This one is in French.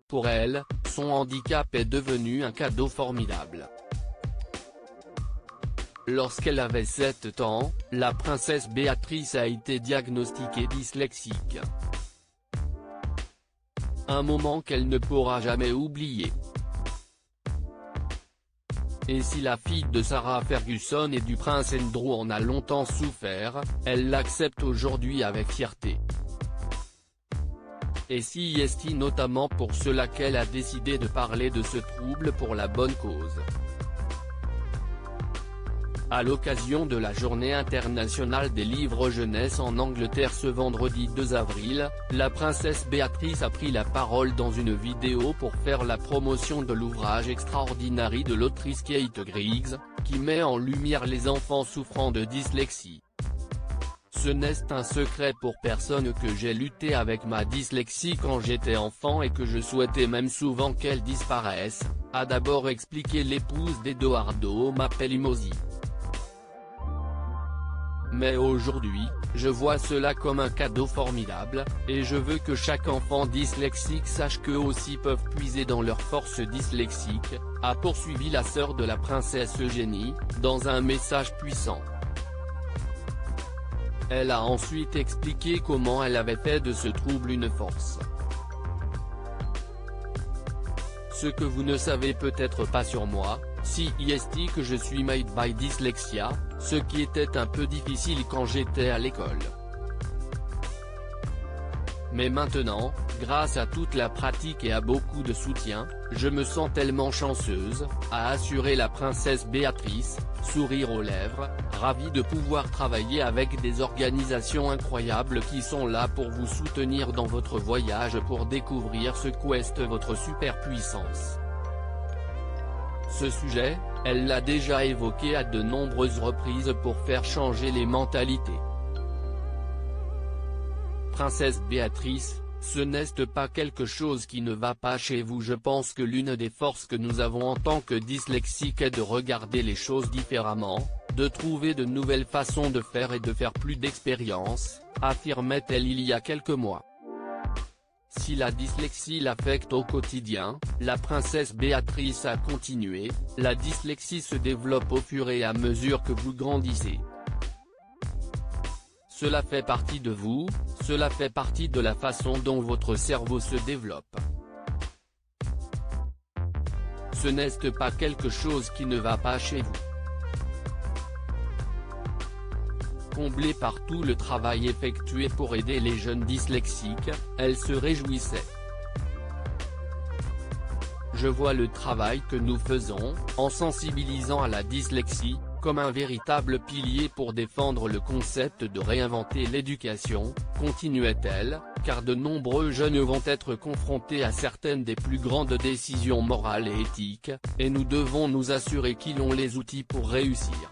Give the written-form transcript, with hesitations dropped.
Pour elle, son handicap est devenu un cadeau formidable. Lorsqu'elle avait 7 ans, la princesse Béatrice a été diagnostiquée dyslexique. Un moment qu'elle ne pourra jamais oublier. Et si la fille de Sarah Ferguson et du prince Andrew en a longtemps souffert, elle l'accepte aujourd'hui avec fierté. Et si est notamment pour cela qu'elle a décidé de parler de ce trouble pour la bonne cause. À l'occasion de la Journée internationale des livres jeunesse en Angleterre ce vendredi 2 avril, la princesse Béatrice a pris la parole dans une vidéo pour faire la promotion de l'ouvrage Extraordinary de l'autrice Kate Griggs, qui met en lumière les enfants souffrant de dyslexie. Ce n'est un secret pour personne que j'ai lutté avec ma dyslexie quand j'étais enfant et que je souhaitais même souvent qu'elle disparaisse, a d'abord expliqué l'épouse d'Edoardo Mapellimosi. Mais aujourd'hui, je vois cela comme un cadeau formidable, et je veux que chaque enfant dyslexique sache qu'eux aussi peuvent puiser dans leur force dyslexique, a poursuivi la sœur de la princesse Eugénie, dans un message puissant. Elle a ensuite expliqué comment elle avait fait de ce trouble une force. Ce que vous ne savez peut-être pas sur moi, si est que je suis made by dyslexia, ce qui était un peu difficile quand j'étais à l'école. Mais maintenant, grâce à toute la pratique et à beaucoup de soutien, je me sens tellement chanceuse, a assuré la princesse Béatrice, sourire aux lèvres, ravie de pouvoir travailler avec des organisations incroyables qui sont là pour vous soutenir dans votre voyage pour découvrir ce qu'est votre superpuissance. Ce sujet, elle l'a déjà évoqué à de nombreuses reprises pour faire changer les mentalités. Princesse Béatrice, ce n'est pas quelque chose qui ne va pas chez vous. Je pense que l'une des forces que nous avons en tant que dyslexiques est de regarder les choses différemment, de trouver de nouvelles façons de faire et de faire plus d'expérience, affirmait-elle il y a quelques mois. Si la dyslexie l'affecte au quotidien, la princesse Béatrice a continué, la dyslexie se développe au fur et à mesure que vous grandissez. Cela fait partie de vous, cela fait partie de la façon dont votre cerveau se développe. Ce n'est pas quelque chose qui ne va pas chez vous. Comblée par tout le travail effectué pour aider les jeunes dyslexiques, elle se réjouissait. Je vois le travail que nous faisons, en sensibilisant à la dyslexie, comme un véritable pilier pour défendre le concept de réinventer l'éducation, continuait-elle, car de nombreux jeunes vont être confrontés à certaines des plus grandes décisions morales et éthiques, et nous devons nous assurer qu'ils ont les outils pour réussir.